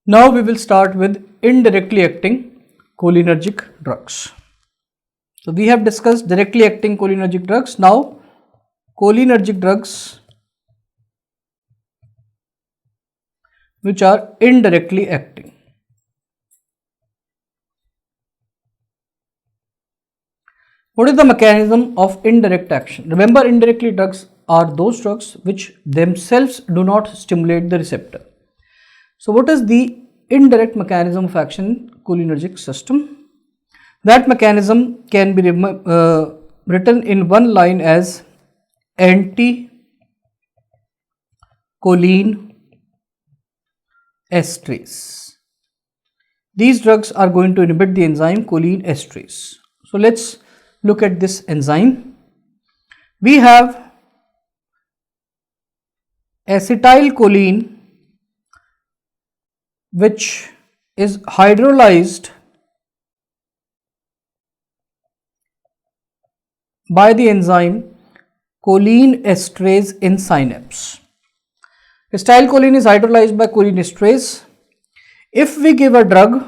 Now we will start with indirectly acting cholinergic drugs. So we have discussed directly acting cholinergic drugs. Now cholinergic drugs which are indirectly acting. What is the mechanism of indirect action? Remember, indirectly drugs are those drugs which themselves do not stimulate the receptor. So what is the indirect mechanism of action in cholinergic system? That mechanism can be written in one line as anti-choline esterase. These drugs are going to inhibit the enzyme choline esterase. So let's look at this enzyme. We have acetylcholine which is hydrolyzed by the enzyme choline esterase in synapse. Acetylcholine is hydrolyzed by choline esterase. If we give a drug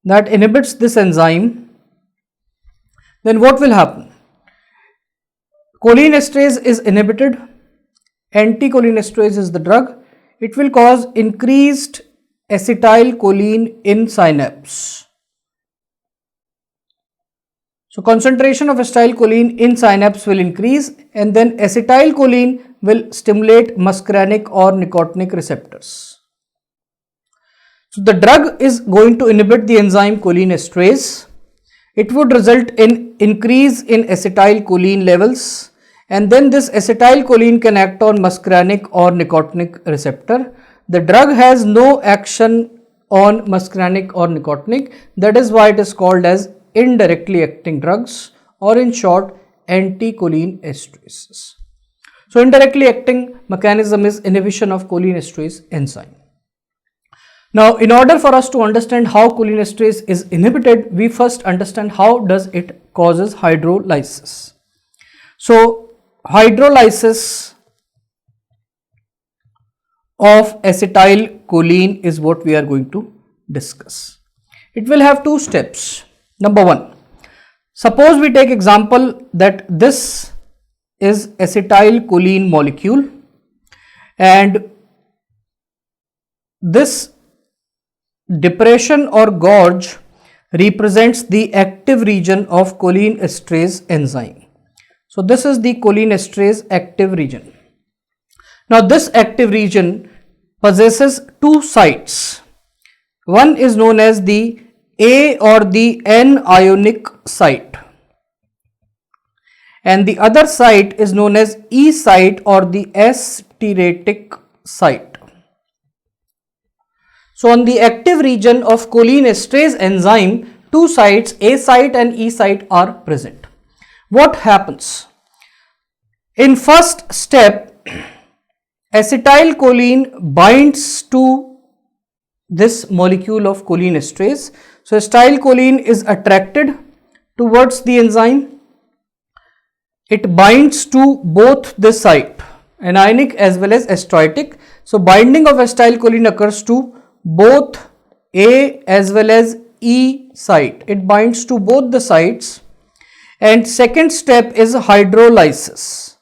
that inhibits this enzyme, then what will happen? Choline esterase is inhibited, anti-choline esterase is the drug. It will cause increased acetylcholine in synapse. So concentration of acetylcholine in synapse will increase, and then acetylcholine will stimulate muscarinic or nicotinic receptors. So the drug is going to inhibit the enzyme choline esterase. It would result in increase in acetylcholine levels, and then this acetylcholine can act on muscarinic or nicotinic receptor. The drug has no action on muscarinic or nicotinic. That is why it is called as indirectly acting drugs, or in short, anti-choline esterases. So indirectly acting mechanism is inhibition of choline esterase enzyme. Now, in order for us to understand how choline esterase is inhibited, we first understand how does it causes hydrolysis. So hydrolysis of acetylcholine is what we are going to discuss. It will have two steps. Number one, suppose we take example that this is acetylcholine molecule, and this depression or gorge represents the active region of choline esterase enzyme. So this is the choline esterase active region. Now this active region possesses two sites. One is known as the A or the N ionic site, and the other site is known as E site or the S stereotic site. So on the active region of choline esterase enzyme, two sites, A site and E site, are present. What happens? In first step, acetylcholine binds to this molecule of choline esterase. So acetylcholine is attracted towards the enzyme. It binds to both the site, anionic as well as stereotic. So binding of acetylcholine occurs to both A as well as E site. It binds to both the sites. And second step is hydrolysis.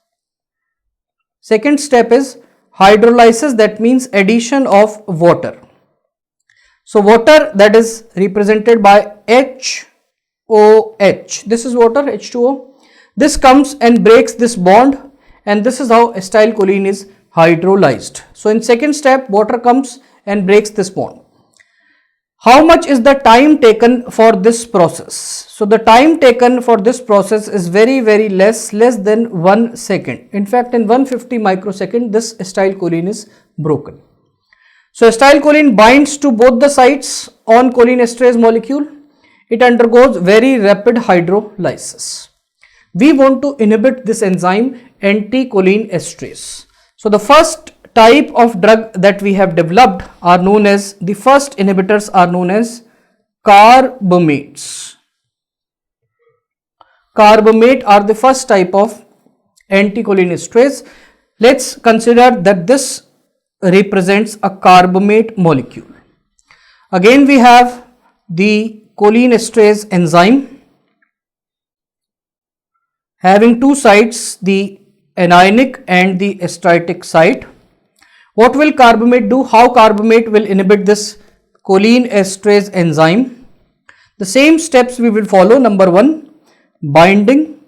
Second step is hydrolysis, that means addition of water. So water, that is represented by HOH. This is water, H2O. This comes and breaks this bond, and this is how acetylcholine is hydrolyzed. So in second step, water comes and breaks this bond. How much is the time taken for this process? So the time taken for this process is very less than 1 second. In fact, in 150 microsecond, this acetylcholine is broken. So acetylcholine binds to both the sites on choline esterase molecule. It undergoes very rapid hydrolysis. We want to inhibit this enzyme, anti-choline esterase. So the first type of drug that we have developed are known as, the first inhibitors are known as carbamates. Carbamate are the first type of anti-choline esterase. Let's consider that this represents a carbamate molecule. Again we have the choline esterase enzyme having two sites, the anionic and the esteratic site. What will carbamate do? How carbamate will inhibit this choline esterase enzyme? The same steps we will follow. Number 1, binding.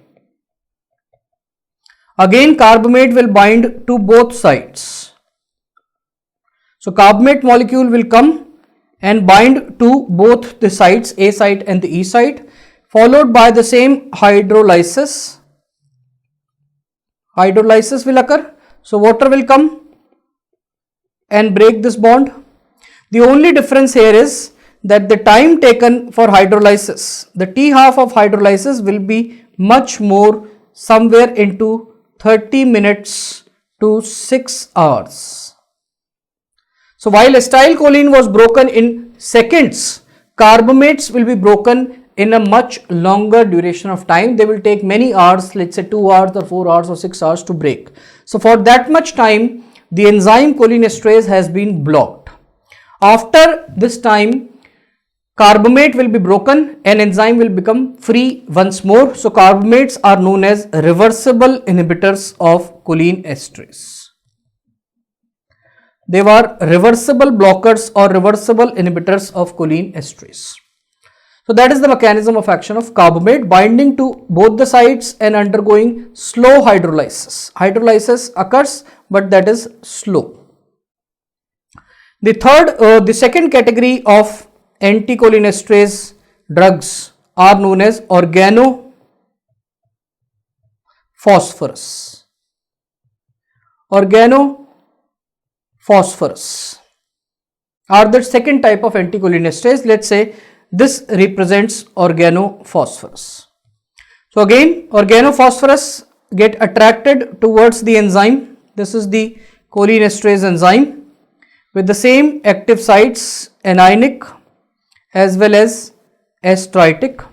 Again carbamate will bind to both sides. So carbamate molecule will come and bind to both the sites, A site and the E site, followed by the same hydrolysis. Hydrolysis will occur. So water will come and break this bond. The only difference here is that the time taken for hydrolysis, the T half of hydrolysis will be much more, somewhere into 30 minutes to 6 hours. So while acetylcholine was broken in seconds, carbamates will be broken in a much longer duration of time. They will take many hours, let's say 2 hours or 4 hours or 6 hours to break. So for that much time, the enzyme choline esterase has been blocked. After this time, carbamate will be broken and enzyme will become free once more. So carbamates are known as reversible inhibitors of choline esterase. They were reversible blockers or reversible inhibitors of choline esterase. So that is the mechanism of action of carbamate, binding to both the sides and undergoing slow hydrolysis. Hydrolysis occurs, but that is slow. The second category of anticholinesterase drugs are known as organophosphorus. Organophosphorus are the second type of anticholinesterase. Let's say this represents organophosphorus. So again, organophosphorus get attracted towards the enzyme. This is the choline esterase enzyme with the same active sites, anionic as well as esteratic.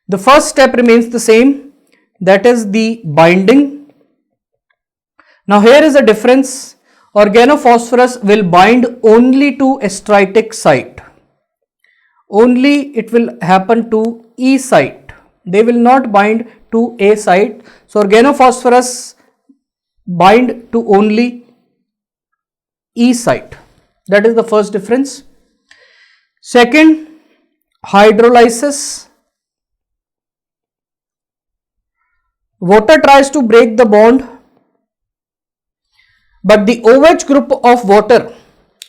The first step remains the same, that is the binding. Now here is a difference. Organophosphorus will bind only to esteratic site. Only it will happen to E site. They will not bind to A site. So organophosphorus bind to only E site. That is the first difference. Second, hydrolysis. Water tries to break the bond, but the OH group of water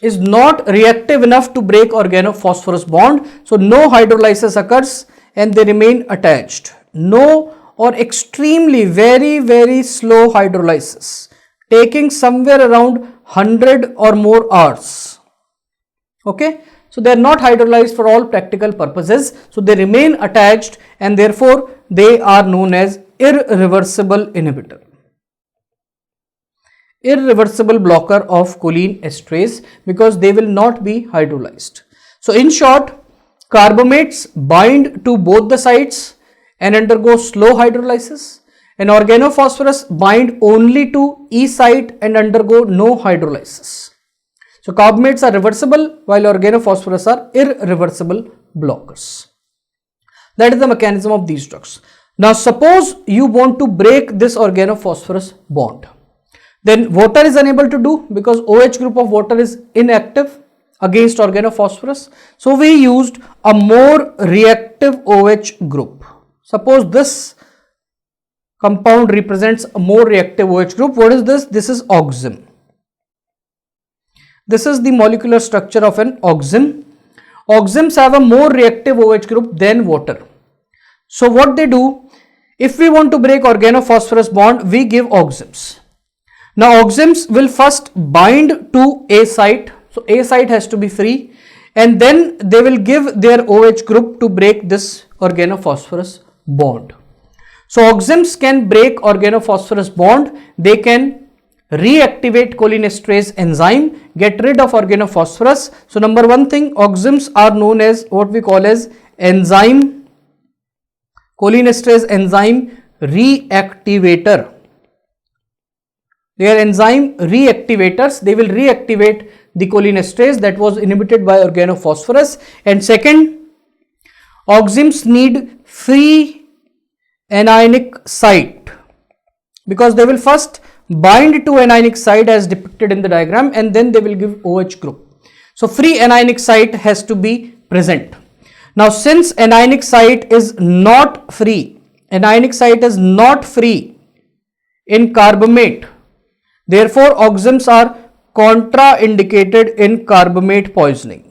is not reactive enough to break organophosphorus bond. So no hydrolysis occurs and they remain attached. No or extremely very slow hydrolysis, taking somewhere around 100 or more hours. Okay, so they are not hydrolyzed for all practical purposes. So they remain attached and therefore they are known as irreversible inhibitor. Irreversible blocker of choline esterase, because they will not be hydrolyzed. So in short, carbamates bind to both the sites and undergo slow hydrolysis, and organophosphorus bind only to E site and undergo no hydrolysis. So carbamates are reversible while organophosphorus are irreversible blockers. That is the mechanism of these drugs. Now suppose you want to break this organophosphorus bond. Then water is unable to do, because OH group of water is inactive against organophosphorus. So we used a more reactive OH group. Suppose this compound represents a more reactive OH group. What is this? This is oxim. This is the molecular structure of an oxim. Oxims have a more reactive OH group than water. So what they do, if we want to break organophosphorus bond, we give oxims. Now oxims will first bind to A site, so A site has to be free, and then they will give their OH group to break this organophosphorus bond. So oxims can break organophosphorus bond, they can reactivate cholinesterase enzyme, get rid of organophosphorus. So number one thing, oxims are known as what we call as enzyme, cholinesterase enzyme reactivator. They are enzyme reactivators. They will reactivate the cholinesterase that was inhibited by organophosphorus. And second, oximes need free anionic site because they will first bind to anionic site as depicted in the diagram and then they will give OH group. So free anionic site has to be present. Now since anionic site is not free in carbamate, therefore oximes are contraindicated in carbamate poisoning.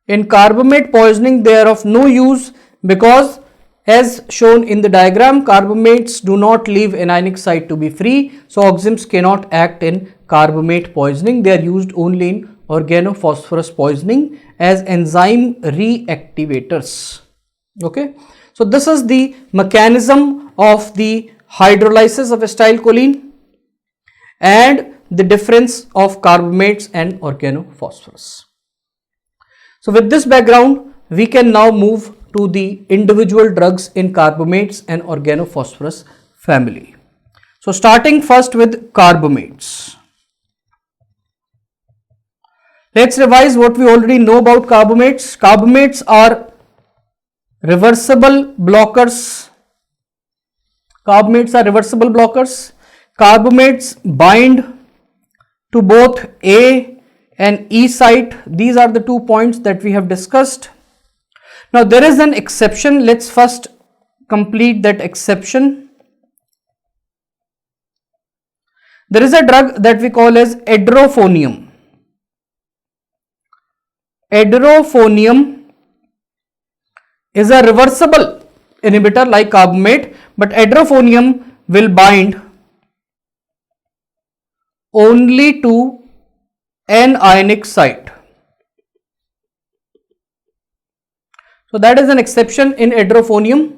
In carbamate poisoning they are of no use because as shown in the diagram, carbamates do not leave anionic site to be free, so oximes cannot act in carbamate poisoning. They are used only in organophosphorus poisoning as enzyme reactivators. Okay, so this is the mechanism of the hydrolysis of acetylcholine and the difference of carbamates and organophosphorus. So with this background, we can now move to the individual drugs in carbamates and organophosphorus family. So starting first with carbamates. Let's revise what we already know about carbamates. Carbamates are reversible blockers. Carbamates bind to both A and E site. These are the 2 points that we have discussed. Now there is an exception. Let's first complete that exception. There is a drug that we call as edrophonium. Edrophonium is a reversible inhibitor like carbamate, but edrophonium will bind only to anionic site. So that is an exception in edrophonium,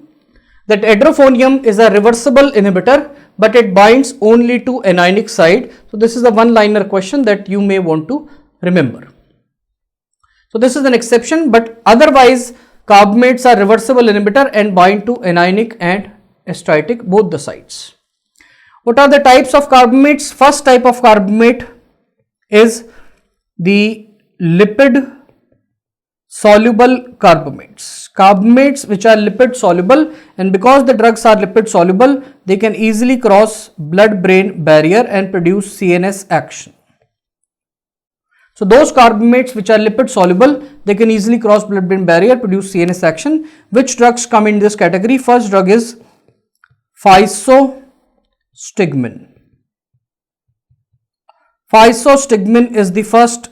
that edrophonium is a reversible inhibitor but it binds only to anionic site. So this is a one-liner question that you may want to remember. So this is an exception, but otherwise carbamates are reversible inhibitor and bind to anionic and astritic both the sites. What are the types of carbamates? First type of carbamate is the lipid soluble carbamates. Carbamates which are lipid soluble, and because the drugs are lipid soluble, they can easily cross blood-brain barrier and produce CNS action. So those carbamates which are lipid soluble, they can easily cross blood-brain barrier, produce CNS action. Which drugs come in this category? First drug is physostigmine. Physostigmine is the first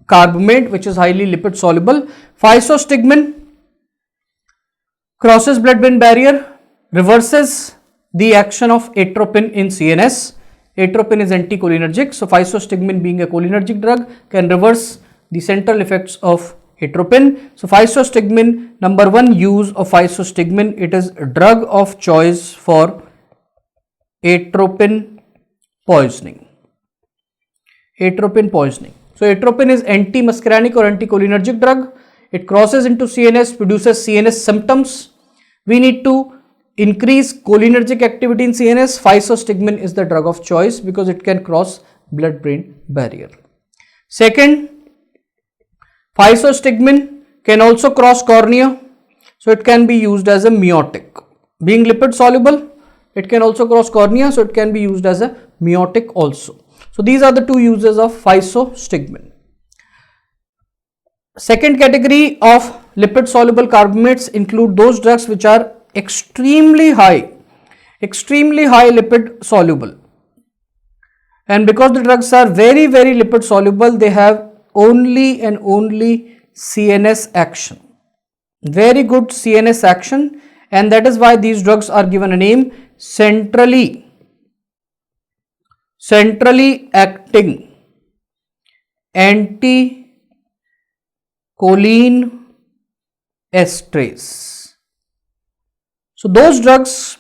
carbamate which is highly lipid soluble. Physostigmine crosses blood-brain barrier, reverses the action of atropine in CNS. Atropine is anticholinergic, so physostigmine being a cholinergic drug can reverse the central effects of atropine. So physostigmine, number one use of physostigmine, it is a drug of choice for atropine poisoning. So atropine is anti-muscarinic or anticholinergic drug. It crosses into CNS, produces CNS symptoms. We need to increase cholinergic activity in CNS. Physostigmine is the drug of choice because it can cross blood-brain barrier. Second, physostigmine can also cross cornea, so it can be used as a miotic. Being lipid soluble, it can also cross cornea, so it can be used as a miotic also. So these are the two uses of physostigmine. Second category of lipid soluble carbamates include those drugs which are extremely high lipid soluble, and because the drugs are very lipid soluble, they have only and only CNS action, very good CNS action, and that is why these drugs are given a name centrally acting anticholinesterase. So those drugs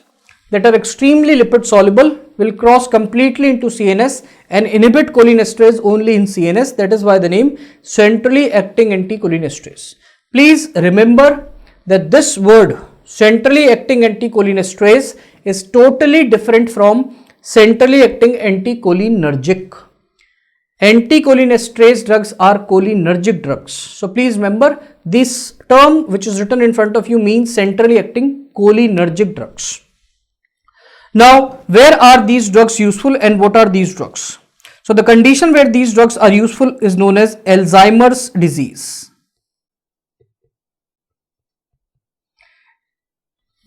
that are extremely lipid soluble will cross completely into CNS and inhibit cholinesterase only in CNS. That is why the name centrally acting anticholinesterase. Please remember that this word centrally acting anticholinesterase is totally different from centrally acting anticholinergic. Anticholinesterase drugs are cholinergic drugs. So please remember, this term which is written in front of you means centrally acting cholinergic drugs. Now, where are these drugs useful and what are these drugs? So the condition where these drugs are useful is known as Alzheimer's disease.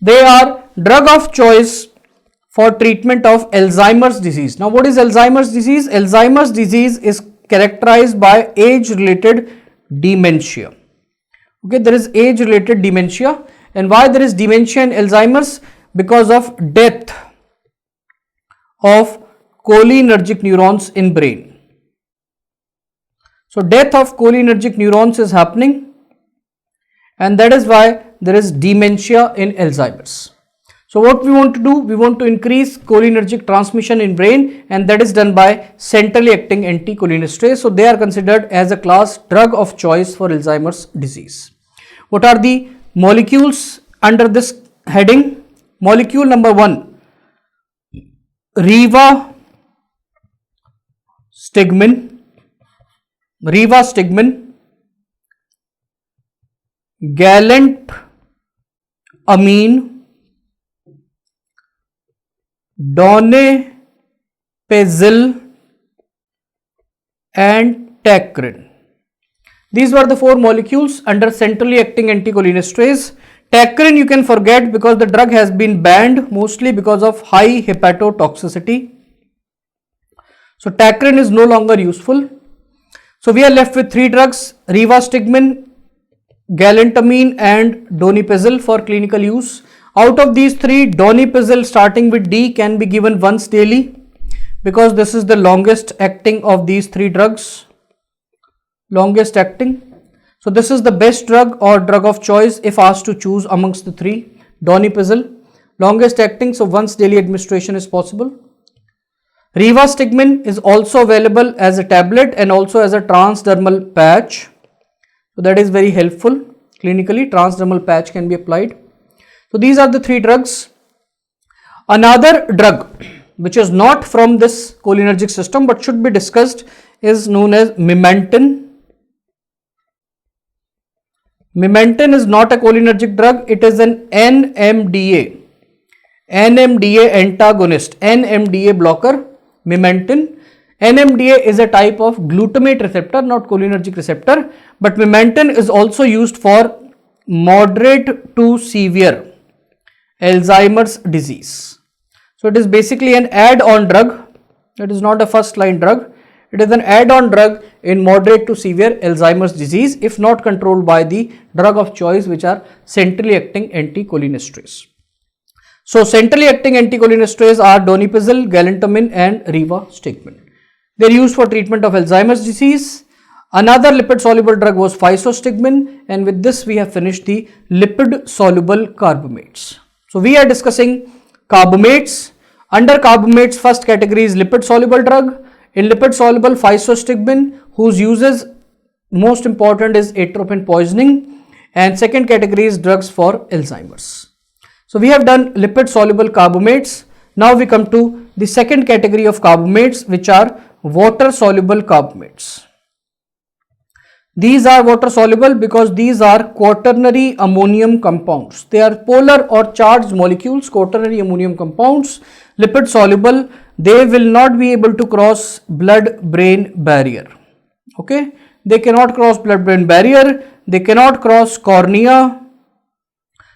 They are drug of choice for treatment of Alzheimer's disease. Now, what is Alzheimer's disease? Alzheimer's disease is characterized by age-related dementia. Okay, there is age-related dementia. And why there is dementia in Alzheimer's? Because of death of cholinergic neurons in brain. So, death of cholinergic neurons is happening, and that is why there is dementia in Alzheimer's. So what we want to do, we want to increase cholinergic transmission in brain, and that is done by centrally acting anticholinesterase. So they are considered as a class drug of choice for Alzheimer's disease. What are the molecules under this heading? Molecule number 1, rivastigmine, galantamine, donepezil and tacrin. These were the 4 molecules under centrally acting anticholinesterase. Tacrin you can forget because the drug has been banned mostly because of high hepatotoxicity. So tacrin is no longer useful. So we are left with 3 drugs: rivastigmine, galantamine and donepezil for clinical use. Out of these 3, donepezil starting with D can be given once daily because this is the longest acting of these 3 drugs. Longest acting. So this is the best drug or drug of choice if asked to choose amongst the 3. Donepezil, longest acting, so once daily administration is possible. Rivastigmine is also available as a tablet and also as a transdermal patch. So that is very helpful. Clinically, transdermal patch can be applied. So these are the 3 drugs. Another drug which is not from this cholinergic system but should be discussed is known as memantine. Memantine is not a cholinergic drug, it is an NMDA antagonist, NMDA blocker, memantine. NMDA is a type of glutamate receptor, not cholinergic receptor, but memantine is also used for moderate to severe Alzheimer's disease. So it is basically an add-on drug. It is not a first line drug. It is an add-on drug in moderate to severe Alzheimer's disease if not controlled by the drug of choice, which are centrally acting anticholinesterase. So centrally acting anticholinesterase are donepezil, galantamine and rivastigmine. They are used for treatment of Alzheimer's disease. Another lipid soluble drug was physostigmine, and with this we have finished the lipid soluble carbamates. So we are discussing carbamates. Under carbamates, first category is lipid soluble drug. In lipid soluble, physostigmine, whose uses most important is atropine poisoning, and second category is drugs for Alzheimer's. So we have done lipid soluble carbamates. Now we come to the second category of carbamates, which are water soluble carbamates. These are water soluble because these are quaternary ammonium compounds. They are polar or charged molecules, quaternary ammonium compounds, lipid soluble. They will not be able to cross blood-brain barrier. Okay, they cannot cross blood-brain barrier. They cannot cross cornea.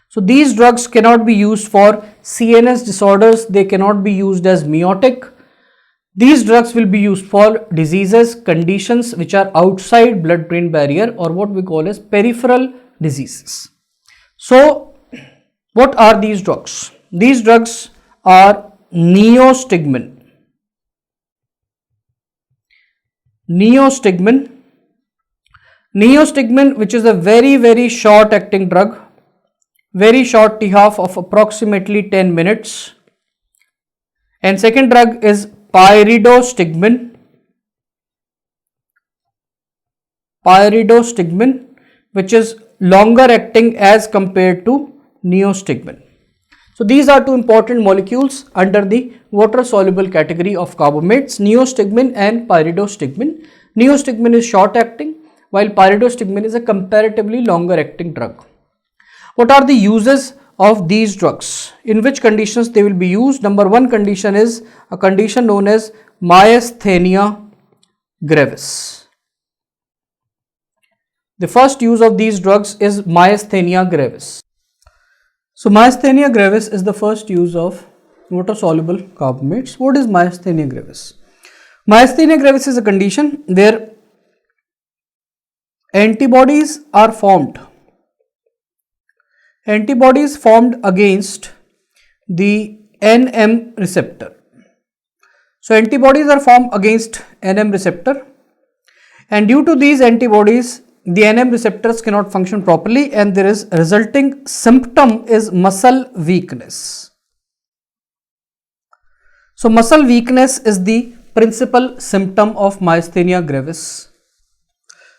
So these drugs cannot be used for CNS disorders. They cannot be used as meiotic. These drugs will be used for diseases, conditions which are outside blood-brain barrier, or what we call as peripheral diseases. So what are these drugs? These drugs are neostigmine, which is a very short acting drug, very short T-half of approximately 10 minutes. And second drug is pyridostigmine, which is longer acting as compared to neostigmine. So these are two important molecules under the water soluble category of carbamates, neostigmine and pyridostigmine. Neostigmine is short acting while pyridostigmine is a comparatively longer acting drug. What are the uses of these drugs? In which conditions they will be used? Number one condition is a condition known as myasthenia gravis. The first use of these drugs is myasthenia gravis. So myasthenia gravis is the first use of water soluble carbamates. What is myasthenia gravis? Myasthenia gravis is a condition where antibodies are formed. Antibodies formed against the NM receptor. So antibodies are formed against NM receptor, and due to these antibodies the NM receptors cannot function properly and there is resulting symptom is muscle weakness. So muscle weakness is the principal symptom of myasthenia gravis.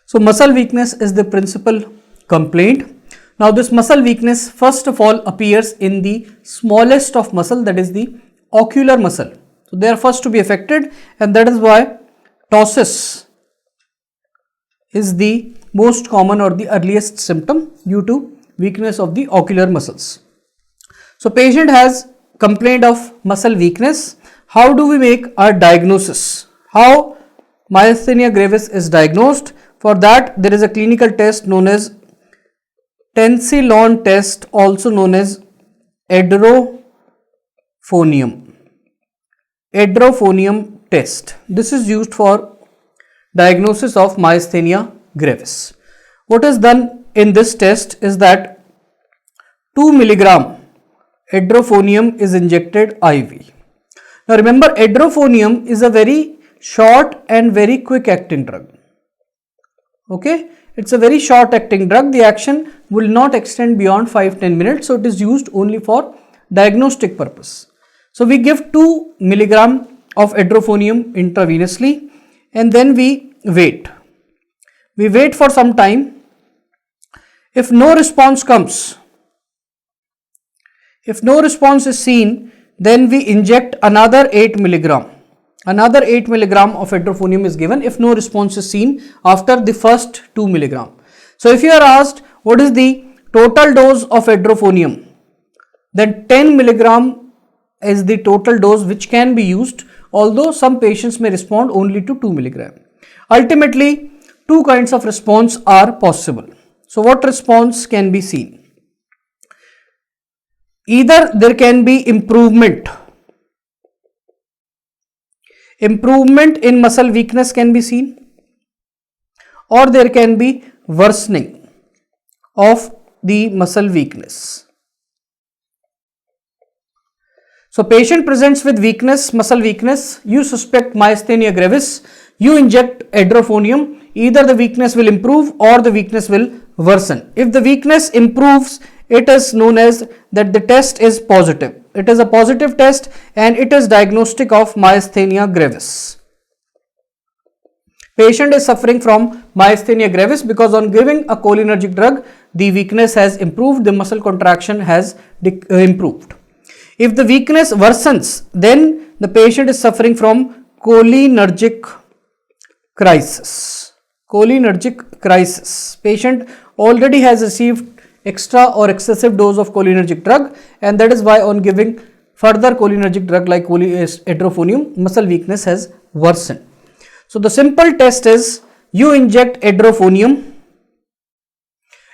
So muscle weakness is the principal complaint. Now this muscle weakness first of all appears in the smallest of muscle, that is the ocular muscle. So they are first to be affected, and that is why ptosis is the most common or the earliest symptom due to weakness of the ocular muscles. So patient has complaint of muscle weakness. How do we make our diagnosis? How myasthenia gravis is diagnosed? For that there is a clinical test known as Tensilon test, also known as edrophonium test. This is used for diagnosis of myasthenia gravis. What is done in this test is that 2 mg edrophonium is injected IV. Now remember, edrophonium is a very short and very quick acting drug. Okay, it's a very short acting drug. The action will not extend beyond 5-10 minutes, so it is used only for diagnostic purpose. So we give 2 mg of edrophonium intravenously and then we wait. We wait for some time. If no response comes, if no response is seen, then we inject another 8 mg. Another 8 mg of edrophonium is given if no response is seen after the first 2 mg. So if you are asked what is the total dose of edrophonium, then 10 mg is the total dose which can be used, although some patients may respond only to 2 mg. Ultimately, two kinds of response are possible. So what response can be seen? Either there can be improvement in muscle weakness can be seen, or there can be worsening of the muscle weakness. So patient presents with weakness, muscle weakness, you suspect myasthenia gravis, you inject edrophonium, either the weakness will improve or the weakness will worsen. If the weakness improves, it is known as that the test is positive. It is a positive test and it is diagnostic of myasthenia gravis. Patient is suffering from myasthenia gravis because on giving a cholinergic drug, the weakness has improved, the muscle contraction has improved. If the weakness worsens, then the patient is suffering from cholinergic crisis. Cholinergic crisis. Patient already has received extra or excessive dose of cholinergic drug, and that is why on giving further cholinergic drug like edrophonium, muscle weakness has worsened. So the simple test is you inject edrophonium,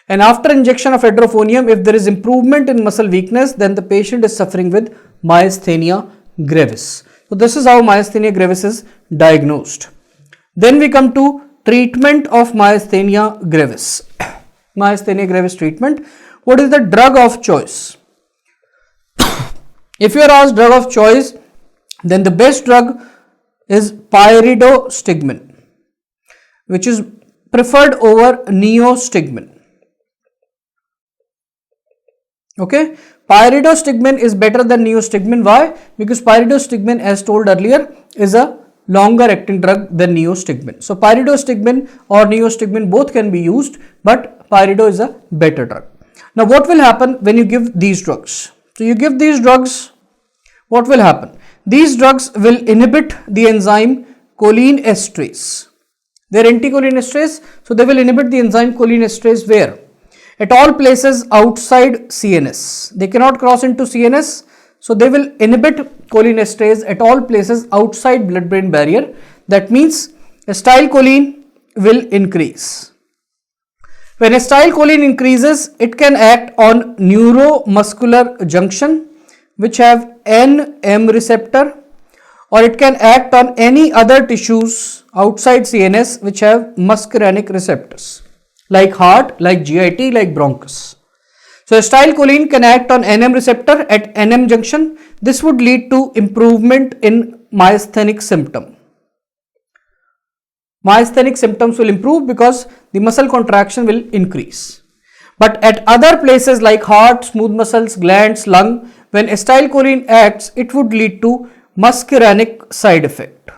and after injection of edrophonium, if there is improvement in muscle weakness, then the patient is suffering with myasthenia gravis. So this is how myasthenia gravis is diagnosed. Then we come to treatment of myasthenia gravis. Myasthenia gravis treatment. What is the drug of choice? If you are asked drug of choice, then the best drug is pyridostigmine, which is preferred over neostigmine. Okay, pyridostigmine is better than neostigmine. Why? Because pyridostigmine, as told earlier, is a longer acting drug than neostigmine. So pyridostigmine or neostigmine both can be used, but pyrido is a better drug. Now what will happen when you give these drugs? So you give these drugs, what will happen? These drugs will inhibit the enzyme choline esterase. They are anticholinesterase, so they will inhibit the enzyme choline esterase where? At all places outside CNS. They cannot cross into CNS, so they will inhibit cholinesterase at all places outside blood-brain barrier. That means acetylcholine will increase. When acetylcholine increases, it can act on neuromuscular junction which have NM receptor, or it can act on any other tissues outside CNS which have muscarinic receptors like heart, like GIT, like bronchus. So acetylcholine can act on NM receptor at NM junction. This would lead to improvement in myasthenic symptom. Myasthenic symptoms will improve because the muscle contraction will increase. But at other places like heart, smooth muscles, glands, lung, when acetylcholine acts, it would lead to muscarinic side effect.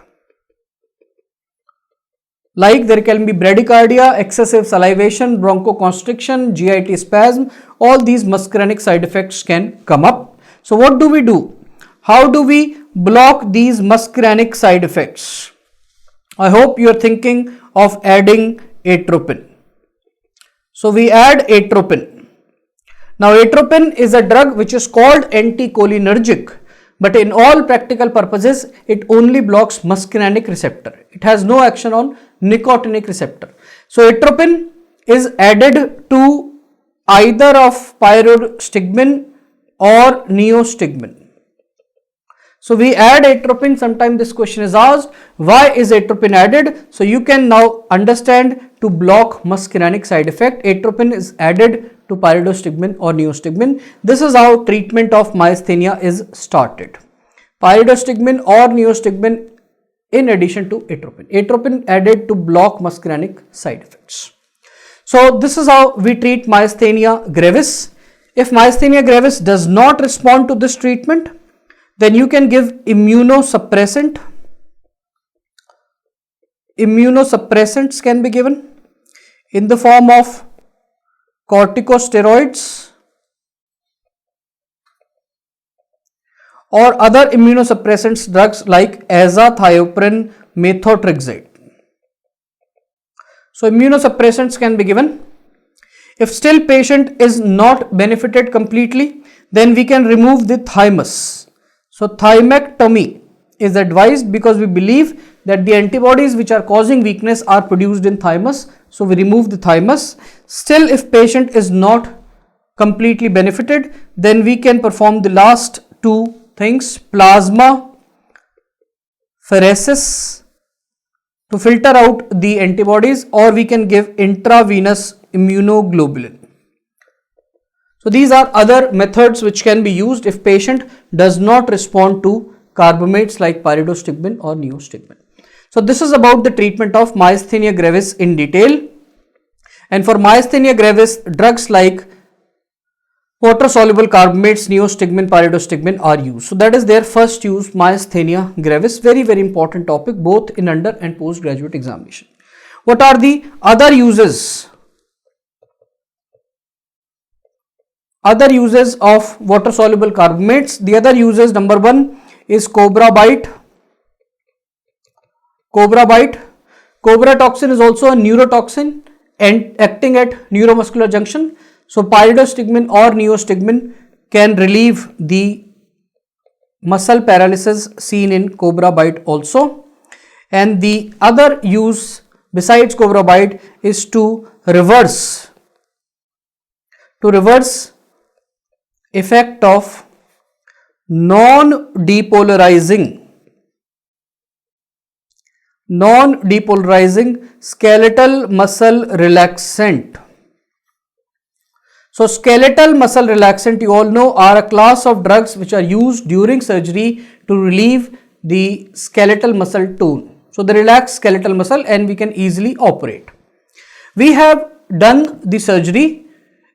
Like there can be bradycardia, excessive salivation, bronchoconstriction, GIT spasm, all these muscarinic side effects can come up. So what do we do? How do we block these muscarinic side effects? I hope you are thinking of adding atropine. So we add atropine. Now atropine is a drug which is called anticholinergic, but in all practical purposes it only blocks muscarinic receptor. It has no action on nicotinic receptor. So atropine is added to either of pyridostigmine or neostigmine. So we add atropine. Sometimes this question is asked, why is atropine added? So you can now understand, to block muscarinic side effect, atropine is added to pyridostigmine or neostigmine. This is how treatment of myasthenia is started. Pyridostigmine or neostigmine in addition to atropine. Atropine added to block muscarinic side effects. So this is how we treat myasthenia gravis. If myasthenia gravis does not respond to this treatment, then you can give immunosuppressant. Immunosuppressants can be given in the form of corticosteroids or other immunosuppressants drugs like azathioprine, methotrexate. So immunosuppressants can be given. If still patient is not benefited completely, then we can remove the thymus. So thymectomy is advised because we believe that the antibodies which are causing weakness are produced in thymus. So we remove the thymus. Still, if patient is not completely benefited, then we can perform the last two things: plasma pheresis to filter out the antibodies, or we can give intravenous immunoglobulin. So these are other methods which can be used if patient does not respond to carbamates like pyridostigmine or neostigmine. So this is about the treatment of myasthenia gravis in detail. And for myasthenia gravis, drugs like water-soluble carbamates, neostigmine, pyridostigmine are used. So that is their first use, myasthenia gravis. Very, very important topic both in under and postgraduate examination. What are the other uses? Other uses of water-soluble carbamates. The other uses, number one is cobra bite. Cobra bite. Cobra toxin is also a neurotoxin and acting at neuromuscular junction. So pyridostigmine or neostigmine can relieve the muscle paralysis seen in cobra bite also. And the other use besides cobra bite is to reverse effect of non-depolarizing skeletal muscle relaxant. So skeletal muscle relaxant, you all know, are a class of drugs which are used during surgery to relieve the skeletal muscle tone. So they relax skeletal muscle and we can easily operate. We have done the surgery,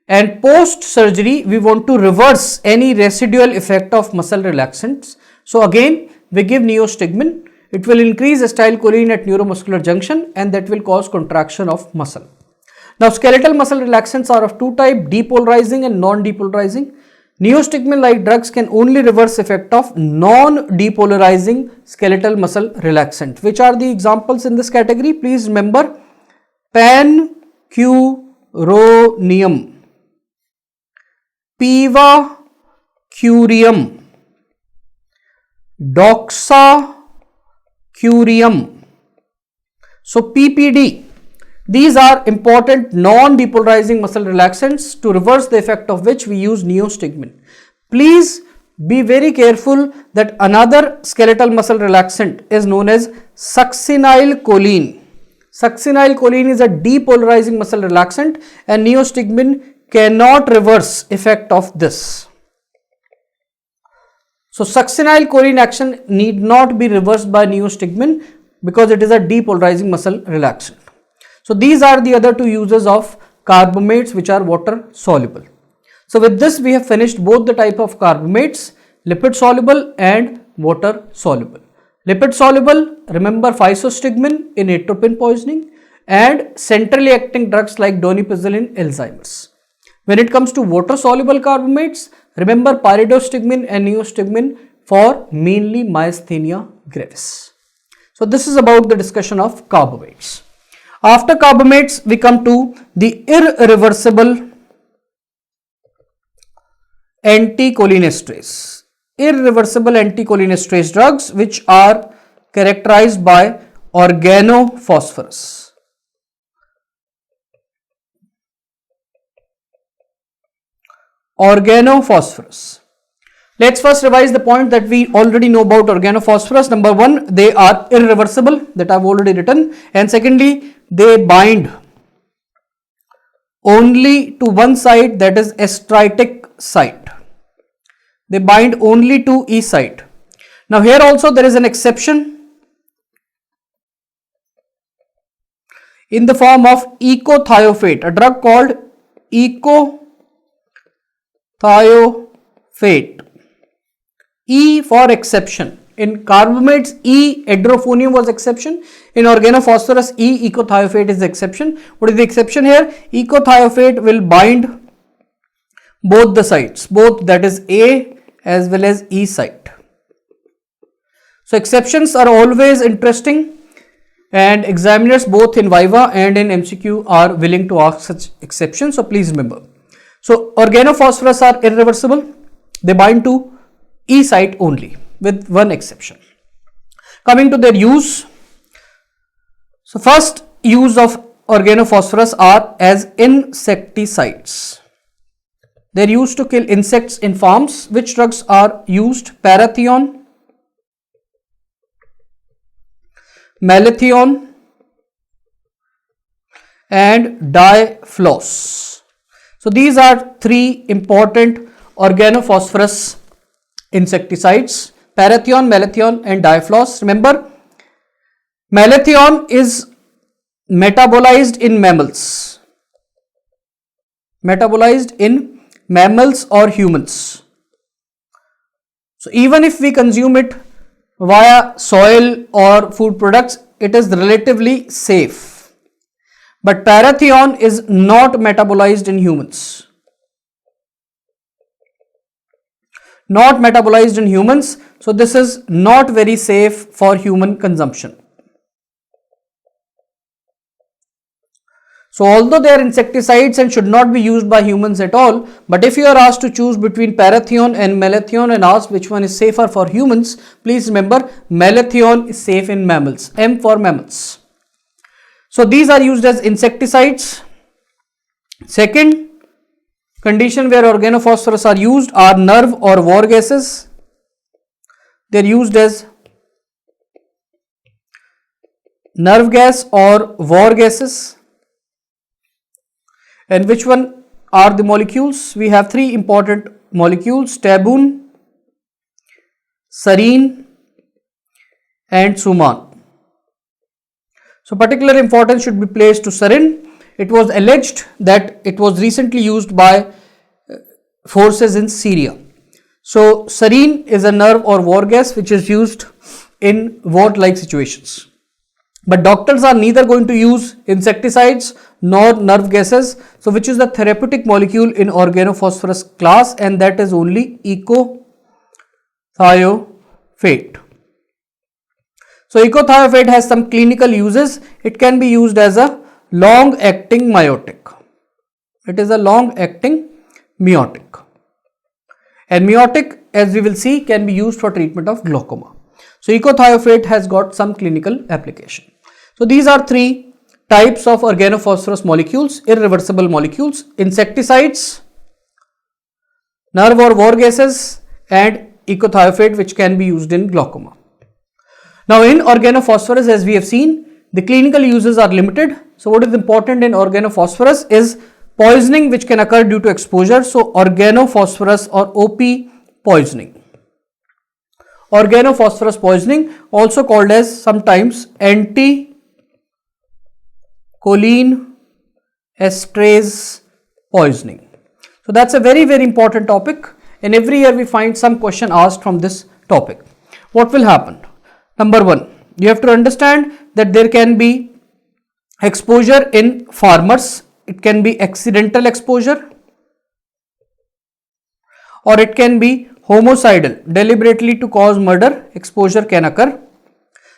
and post surgery we want to reverse any residual effect of muscle relaxants. So again we give neostigmine. It will increase acetylcholine at neuromuscular junction and that will cause contraction of muscle. Now skeletal muscle relaxants are of two types, depolarizing and non-depolarizing. Neostigmin-like drugs can only reverse effect of non-depolarizing skeletal muscle relaxant. Which are the examples in this category? Please remember pancuronium, pivacurium, doxacurium. So PPD, these are important non-depolarizing muscle relaxants to reverse the effect of which we use neostigmin. Please be very careful that another skeletal muscle relaxant is known as succinylcholine. Succinylcholine is a depolarizing muscle relaxant and neostigmin cannot reverse effect of this. So succinylcholine action need not be reversed by neostigmin because it is a depolarizing muscle relaxant. So these are the other two uses of carbamates which are water soluble. So with this we have finished both the type of carbamates, lipid soluble and water soluble. Lipid soluble, remember physostigmine in atropine poisoning and centrally acting drugs like donepezil in Alzheimer's. When it comes to water soluble carbamates, remember pyridostigmine and neostigmine for mainly myasthenia gravis. So this is about the discussion of carbamates. After carbamates, we come to the irreversible anticholinesterase. Irreversible anticholinesterase drugs which are characterized by organophosphorus. Organophosphorus. Let's first revise the point that we already know about organophosphorus. Number one, they are irreversible, that I've already written, and secondly, they bind only to one site, that is astritic site. They bind only to E site. Now here also there is an exception in the form of ecothiopate, a drug called ecothiopate. E for exception. In carbamates, E edrophonium was exception. In organophosphorus, E ecothiopate is the exception. What is the exception here? Ecothiopate will bind both the sites, both, that is A as well as E site. So exceptions are always interesting and examiners both in Viva and in MCQ are willing to ask such exceptions. So please remember. So organophosphorus are irreversible. They bind to E site only with one exception. Coming to their use. So first use of organophosphorus are as insecticides. They are used to kill insects in farms. Which drugs are used? Parathion, malathion and diflos. So these are three important organophosphorus insecticides: parathion, malathion and diflos. Remember, malathion is metabolized in mammals. Metabolized in mammals or humans. So even if we consume it via soil or food products, it is relatively safe. But parathion is not metabolized in humans. Not metabolized in humans, so this is not very safe for human consumption. So although they are insecticides and should not be used by humans at all, but if you are asked to choose between parathion and malathion and asked which one is safer for humans, please remember malathion is safe in mammals. M for mammals. So these are used as insecticides. Second condition where organophosphorus are used are nerve or war gases. They are used as nerve gas or war gases. And which one are the molecules? We have three important molecules: tabun, serine and suman. So particular importance should be placed to serine. It was alleged that it was recently used by forces in Syria. So serine is a nerve or war gas which is used in war-like situations. But doctors are neither going to use insecticides nor nerve gases. So which is the therapeutic molecule in organophosphorus class, and that is only ecothiophyte. So ecothiophyte has some clinical uses. It can be used as a long acting meiotic. It is a long acting meiotic, and meiotic, as we will see, can be used for treatment of glaucoma. So ecothiophyte has got some clinical application. So these are three types of organophosphorus molecules, irreversible molecules: insecticides, nerve or war gases, and ecothiophyte, which can be used in glaucoma. Now in organophosphorus, as we have seen, the clinical uses are limited. So what is important in organophosphorus is poisoning which can occur due to exposure. So organophosphorus or OP poisoning. Organophosphorus poisoning, also called as sometimes anti-choline esterase poisoning. So that's a very, very important topic, and every year we find some question asked from this topic. What will happen? Number one, you have to understand that there can be exposure in farmers. It can be accidental exposure, or it can be homicidal, deliberately to cause murder exposure can occur.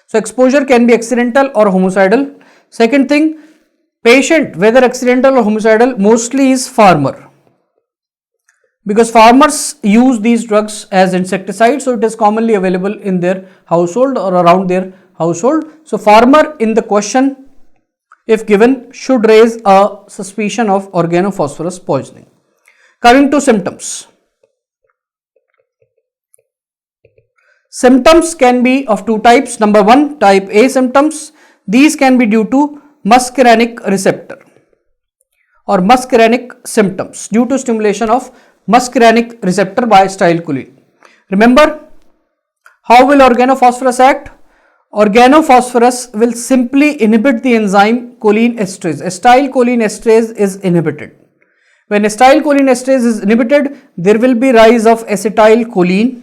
So exposure can be accidental or homicidal. Second thing, patient, whether accidental or homicidal, mostly is farmer, because farmers use these drugs as insecticides, so it is commonly available in their household or around their household. So farmer in the question, if given, should raise a suspicion of organophosphorus poisoning. Coming to symptoms. Symptoms can be of two types. Number one, type A symptoms. These can be due to muscarinic receptor or muscarinic symptoms due to stimulation of muscarinic receptor by acetylcholine. Remember, how will organophosphorus act? Organophosphorus will simply inhibit the enzyme choline esterase. Acetylcholine esterase is inhibited. When acetylcholine esterase is inhibited, there will be rise of acetylcholine,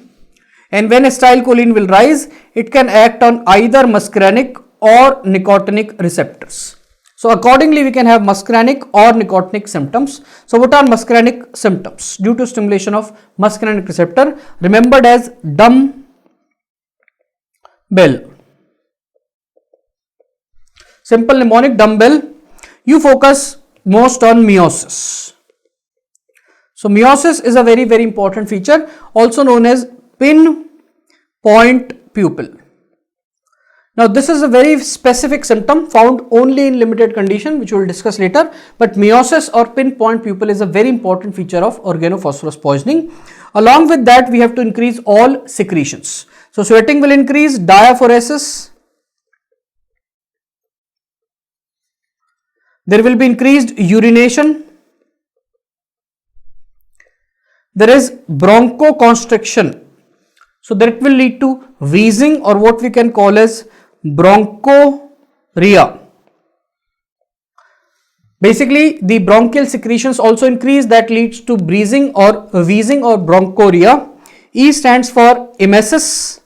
and when acetylcholine will rise, it can act on either muscarinic or nicotinic receptors. So accordingly, we can have muscarinic or nicotinic symptoms. So what are muscarinic symptoms? Due to stimulation of muscarinic receptor, remembered as dumb bell. Simple mnemonic, dumbbell. You focus most on meiosis. So meiosis is a very, very important feature, also known as pinpoint pupil. Now this is a very specific symptom found only in limited condition, which we will discuss later, but meiosis or pinpoint pupil is a very important feature of organophosphorus poisoning. Along with that, we have to increase all secretions. So sweating will increase, diaphoresis, there will be increased urination, there is bronchoconstriction. So that will lead to wheezing, or what we can call as bronchorrhea. Basically, the bronchial secretions also increase, that leads to breathing or wheezing or bronchorrhea. E stands for emesis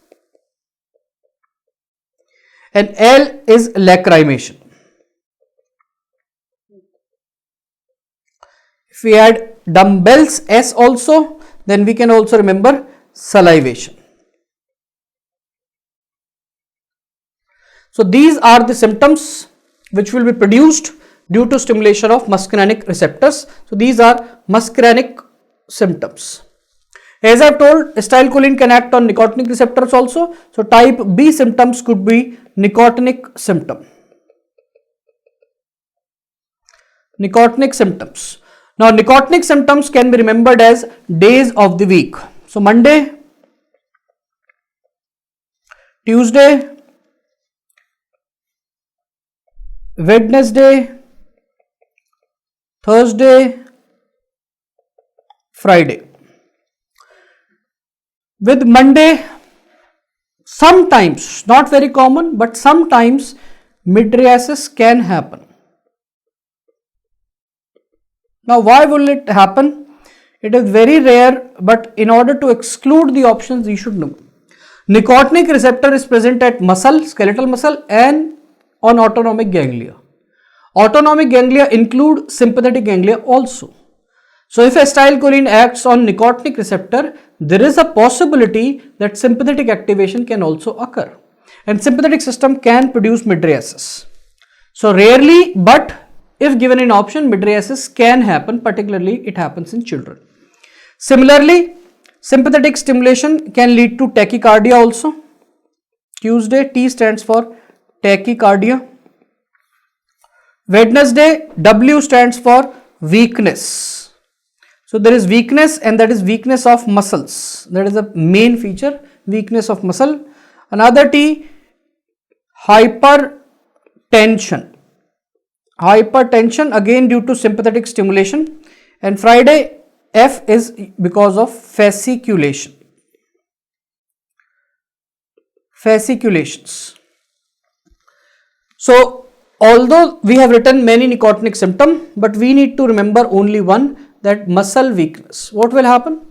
and L is lacrimation. If we add dumbbells S also, then we can also remember salivation. So these are the symptoms which will be produced due to stimulation of muscarinic receptors. So these are muscarinic symptoms. As I have told, acetylcholine can act on nicotinic receptors also. So type B symptoms could be nicotinic symptom. Nicotinic symptoms. Now nicotinic symptoms can be remembered as days of the week. So Monday, Tuesday, Wednesday, Thursday, Friday. With Monday, sometimes, not very common, but sometimes mydriasis can happen. Now why will it happen? It is very rare, but in order to exclude the options, you should know. Nicotinic receptor is present at muscle, skeletal muscle, and on autonomic ganglia. Autonomic ganglia include sympathetic ganglia also. So if acetylcholine acts on nicotinic receptor, there is a possibility that sympathetic activation can also occur, and sympathetic system can produce mydriasis. So rarely, but if given an option, mydriasis can happen, particularly it happens in children. Similarly, sympathetic stimulation can lead to tachycardia also. Tuesday, T stands for tachycardia. Wednesday, W stands for weakness. So there is weakness, and that is weakness of muscles. That is the main feature, weakness of muscle. Another T, hypertension. Hypertension again due to sympathetic stimulation. And Friday, F is because of fasciculation. Fasciculations. So although we have written many nicotinic symptoms, but we need to remember only one, that muscle weakness. What will happen?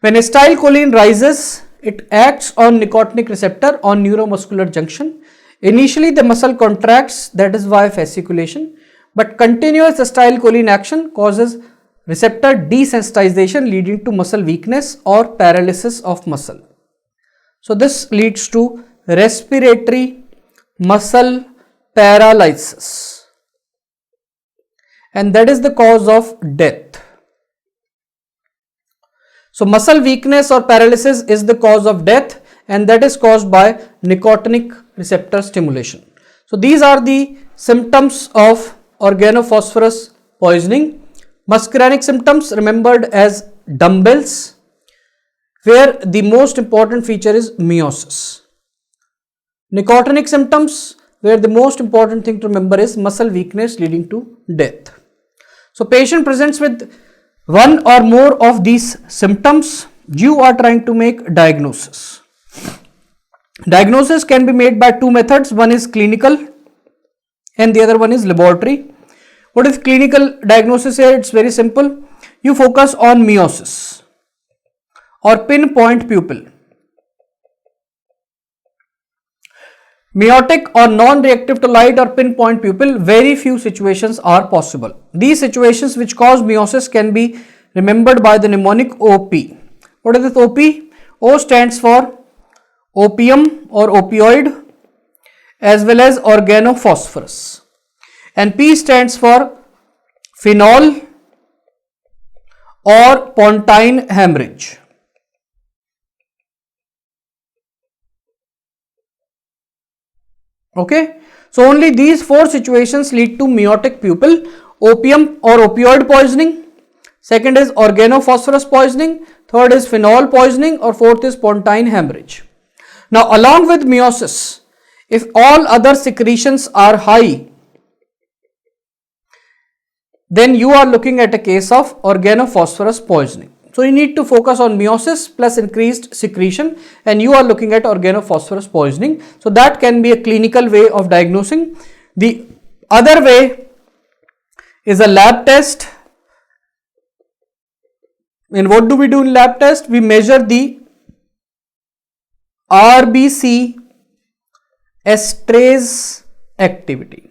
When acetylcholine rises, it acts on nicotinic receptor on neuromuscular junction. Initially the muscle contracts, that is why fasciculation, but continuous acetylcholine action causes receptor desensitization, leading to muscle weakness or paralysis of muscle. So this leads to respiratory muscle paralysis, and that is the cause of death. So muscle weakness or paralysis is the cause of death, and that is caused by nicotinic receptor stimulation. So these are the symptoms of organophosphorus poisoning. Muscarinic symptoms remembered as dumbbells, where the most important feature is meiosis. Nicotinic symptoms, where the most important thing to remember is muscle weakness leading to death. So patient presents with one or more of these symptoms. You are trying to make diagnosis. Diagnosis can be made by two methods. One is clinical and the other one is laboratory. What is clinical diagnosis here? It's very simple. You focus on meiosis or pinpoint pupil. Meiotic or non-reactive to light or pinpoint pupil, very few situations are possible. These situations which cause meiosis can be remembered by the mnemonic OP. What is this OP? O stands for opium or opioid, as well as organophosphorus, and P stands for phenol or pontine hemorrhage. Okay, so only these four situations lead to meiotic pupil: opium or opioid poisoning, second is organophosphorus poisoning, third is phenol poisoning, or fourth is pontine hemorrhage. Now along with meiosis, if all other secretions are high, then you are looking at a case of organophosphorus poisoning. So you need to focus on meiosis plus increased secretion, and you are looking at organophosphorus poisoning. So that can be a clinical way of diagnosing. The other way is a lab test. And what do we do in lab test? We measure the RBC esterase activity.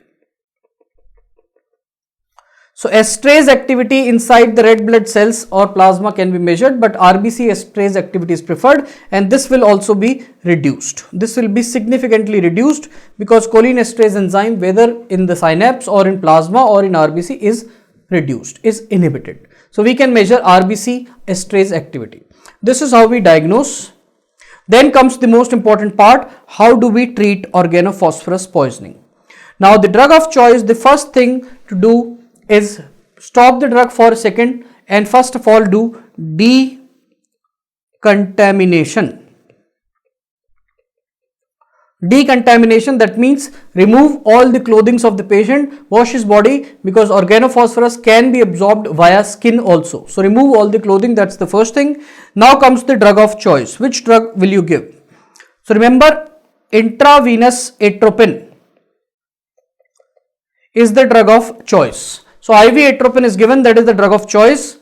So esterase activity inside the red blood cells or plasma can be measured, but RBC esterase activity is preferred, and this will also be reduced. This will be significantly reduced because choline esterase enzyme, whether in the synapse or in plasma or in RBC, is reduced, is inhibited. So we can measure RBC esterase activity. This is how we diagnose. Then comes the most important part: how do we treat organophosphorus poisoning? Now the drug of choice, the first thing to do is stop the drug for a second and first of all do decontamination. Decontamination, that means remove all the clothing of the patient, wash his body, because organophosphorus can be absorbed via skin also. So remove all the clothing, that's the first thing. Now comes the drug of choice. Which drug will you give? So remember, intravenous atropine is the drug of choice. So IV atropine is given, that is the drug of choice.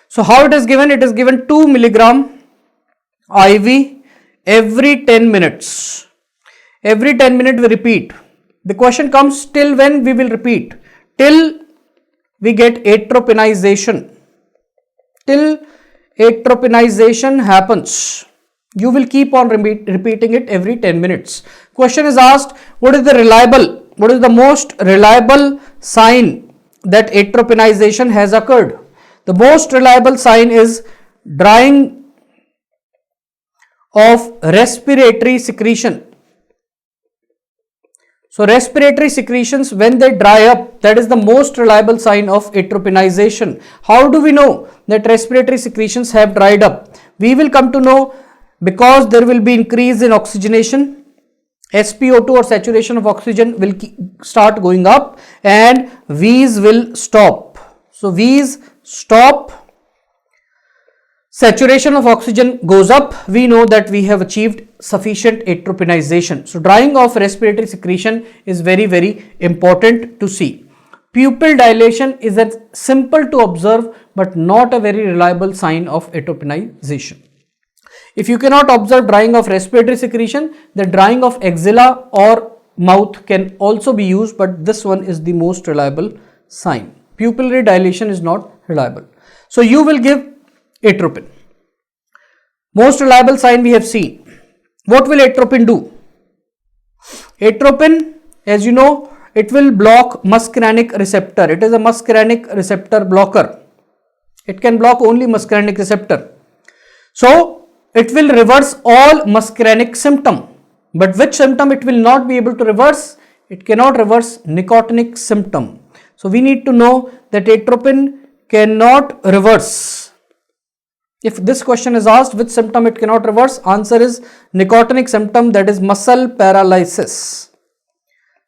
So how it is given? It is given 2 mg IV every 10 minutes. Every 10 minutes we repeat. The question comes, till when we will repeat? till we get atropinization. Till atropinization happens, you will keep on repeating it every 10 minutes. Question is asked, what is the most reliable sign that atropinization has occurred? The most reliable sign is drying of respiratory secretion. So respiratory secretions, when they dry up, that is the most reliable sign of atropinization. How do we know that respiratory secretions have dried up? We will come to know because there will be increase in oxygenation. SpO2 or saturation of oxygen will start going up and V's will stop. So V's stop, saturation of oxygen goes up, we know that we have achieved sufficient atropinization. So drying of respiratory secretion is very, very important to see. Pupil dilation is a simple to observe but not a very reliable sign of atropinization. If you cannot observe drying of respiratory secretion, the drying of axilla or mouth can also be used, but this one is the most reliable sign. Pupillary dilation is not reliable. So you will give atropine. Most reliable sign we have seen. What will atropine do? Atropine, as you know, it will block muscarinic receptor. It is a muscarinic receptor blocker. It can block only muscarinic receptor. So it will reverse all muscarinic symptom. But which symptom it will not be able to reverse? It cannot reverse nicotinic symptom. So we need to know that atropine cannot reverse. If this question is asked, which symptom it cannot reverse? Answer is nicotinic symptom, that is muscle paralysis.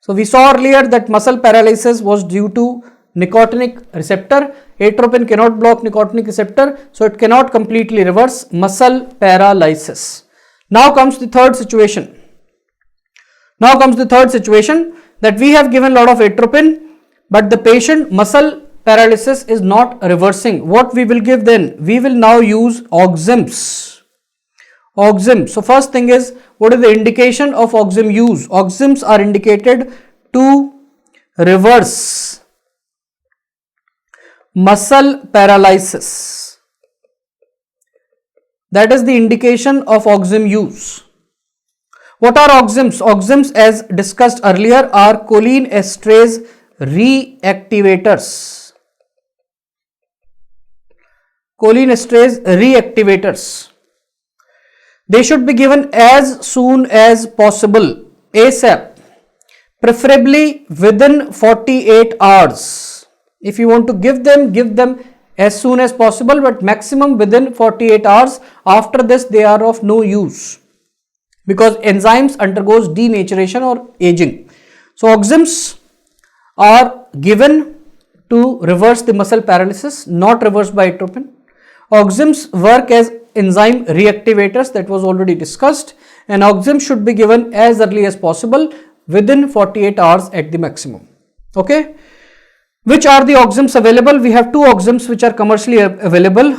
So we saw earlier that muscle paralysis was due to nicotinic receptor. Atropine cannot block nicotinic receptor, so it cannot completely reverse muscle paralysis. Now comes the third situation. That we have given a lot of atropine, but the patient muscle paralysis is not reversing. What we will give then? We will now use oxims. So first thing is, what is the indication of oxim use? Oxims are indicated to reverse muscle paralysis. That is the indication of oxim use. What are oxims? Oxims, as discussed earlier, are choline esterase reactivators. They should be given as soon as possible, ASAP, preferably within 48 hours. If you want to give them as soon as possible, but maximum within 48 hours. After this, they are of no use because enzymes undergoes denaturation or aging. So oxims are given to reverse the muscle paralysis, not reversed by atropine. Oxims work as enzyme reactivators, that was already discussed, and oxims should be given as early as possible within 48 hours at the maximum. Okay. Which are the oxims available? We have two oxims which are commercially available.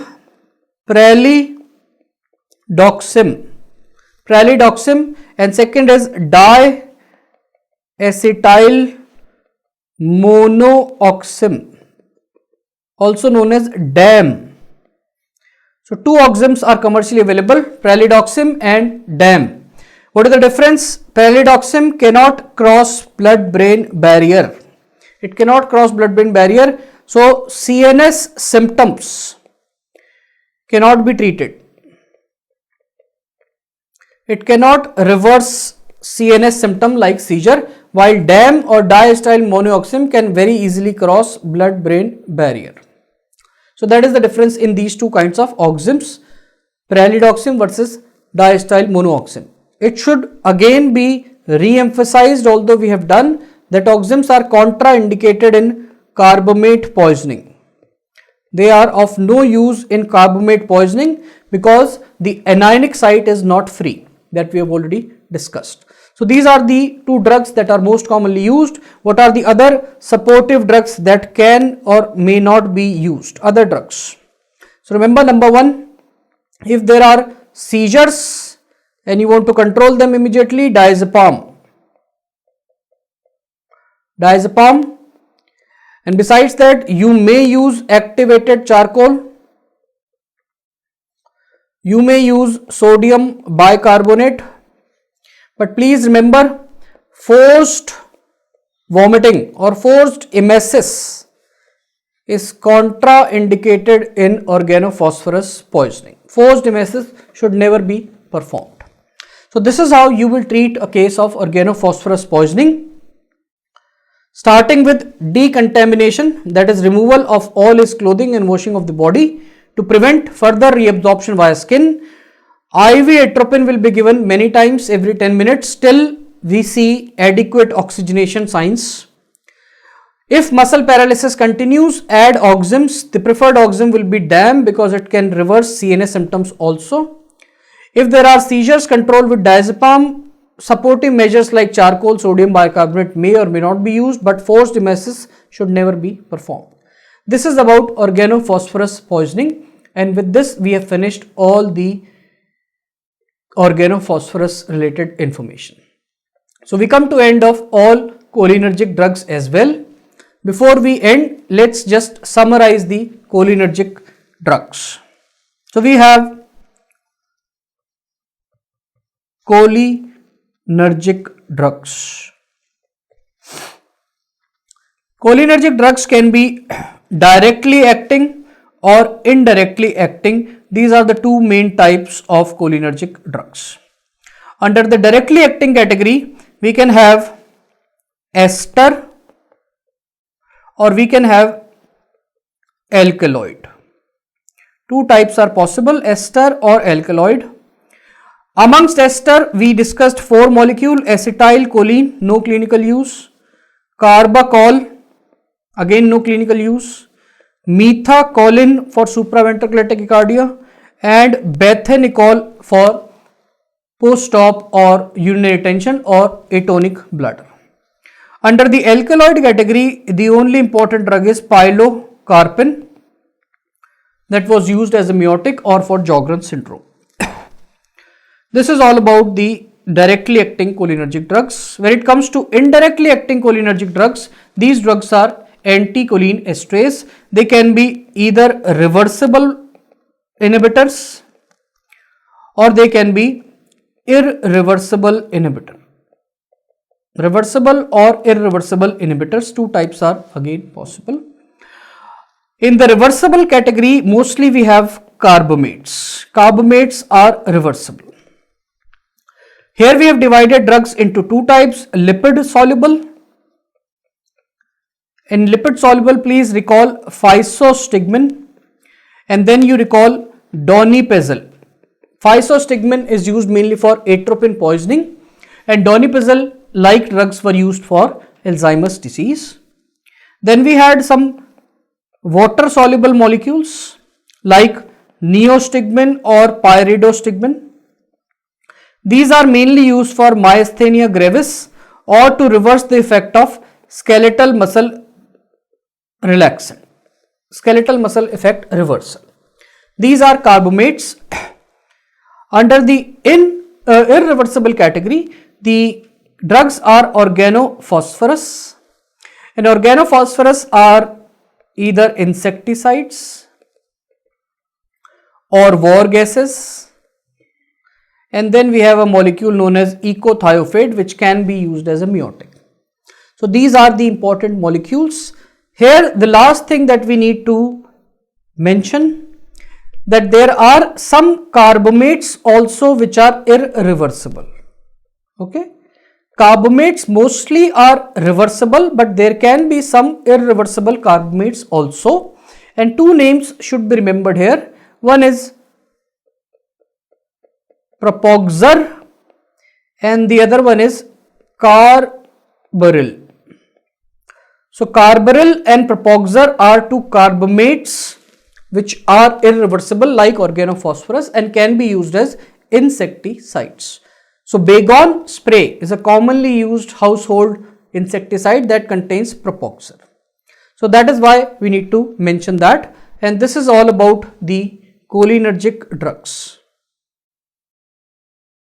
Pralidoxim, and second is diacetyl monoxim, also known as DAM. So two oxims are commercially available, pralidoxim and DAM. What is the difference? Pralidoxim cannot cross blood-brain barrier. It cannot cross blood-brain barrier, so CNS symptoms cannot be treated. It cannot reverse CNS symptom like seizure, while DAM or diacetyl monoxim can very easily cross blood-brain barrier. So that is the difference in these two kinds of oxims, pralidoxim versus diacetyl monoxim. It should again be re-emphasized, although we have done, that oxims are contraindicated in carbamate poisoning. They are of no use in carbamate poisoning because the anionic site is not free, that we have already discussed. So these are the two drugs that are most commonly used. What are the other supportive drugs that can or may not be used? Other drugs. So remember, number one, if there are seizures and you want to control them immediately, diazepam. And besides that, you may use activated charcoal. You may use sodium bicarbonate. But please remember, forced vomiting or forced emesis is contraindicated in organophosphorus poisoning. Forced emesis should never be performed. So this is how you will treat a case of organophosphorus poisoning. Starting with decontamination, that is removal of all his clothing and washing of the body to prevent further reabsorption via skin. IV atropine will be given many times every 10 minutes till we see adequate oxygenation signs. If muscle paralysis continues, add oxims. The preferred oxim will be DAM because it can reverse CNS symptoms also. If there are seizures, control with diazepam. Supportive measures like charcoal, sodium bicarbonate may or may not be used, but forced emesis should never be performed. This is about organophosphorus poisoning, and with this we have finished all the organophosphorus related information. So we come to end of all cholinergic drugs as well. Before we end, let's just summarize the cholinergic drugs. So we have cholinergic drugs. Cholinergic drugs can be directly acting or indirectly acting. These are the two main types of cholinergic drugs. Under the directly acting category, we can have ester or we can have alkaloid. Two types are possible, ester or alkaloid. Amongst ester, we discussed 4 molecules: acetylcholine, no clinical use; carbachol, again no clinical use; methacholine for supraventricular tachycardia; and bethanicol for post-op or urinary retention or atonic bladder. Under the alkaloid category, the only important drug is pilocarpine, that was used as a meiotic or for Sjogren's syndrome. This is all about the directly acting cholinergic drugs. When it comes to indirectly acting cholinergic drugs, these drugs are anticholine esterase. They can be either reversible inhibitors or they can be irreversible inhibitor. Reversible or irreversible inhibitors, two types are again possible. In the reversible category, mostly we have carbamates. Carbamates are reversible. Here we have divided drugs into two types: lipid soluble. In lipid soluble, please recall physostigmine and then you recall donepezil. Physostigmine is used mainly for atropine poisoning and donepezil like drugs were used for Alzheimer's disease. Then we had some water soluble molecules like neostigmine or pyridostigmine. These are mainly used for myasthenia gravis or to reverse the effect of skeletal muscle relaxant, skeletal muscle effect reversal. These are carbamates. Under the irreversible category, the drugs are organophosphorus, and organophosphorus are either insecticides or war gases. And then we have a molecule known as ecothiophate, which can be used as a meiotic. So these are the important molecules. Here the last thing that we need to mention, that there are some carbamates also which are irreversible. Okay, carbamates mostly are reversible, but there can be some irreversible carbamates also, and two names should be remembered here. One is propoxur and the other one is carbaryl. So carbaryl and propoxur are two carbamates which are irreversible like organophosphorus and can be used as insecticides. So Baygon spray is a commonly used household insecticide that contains propoxur. So that is why we need to mention that, and this is all about the cholinergic drugs.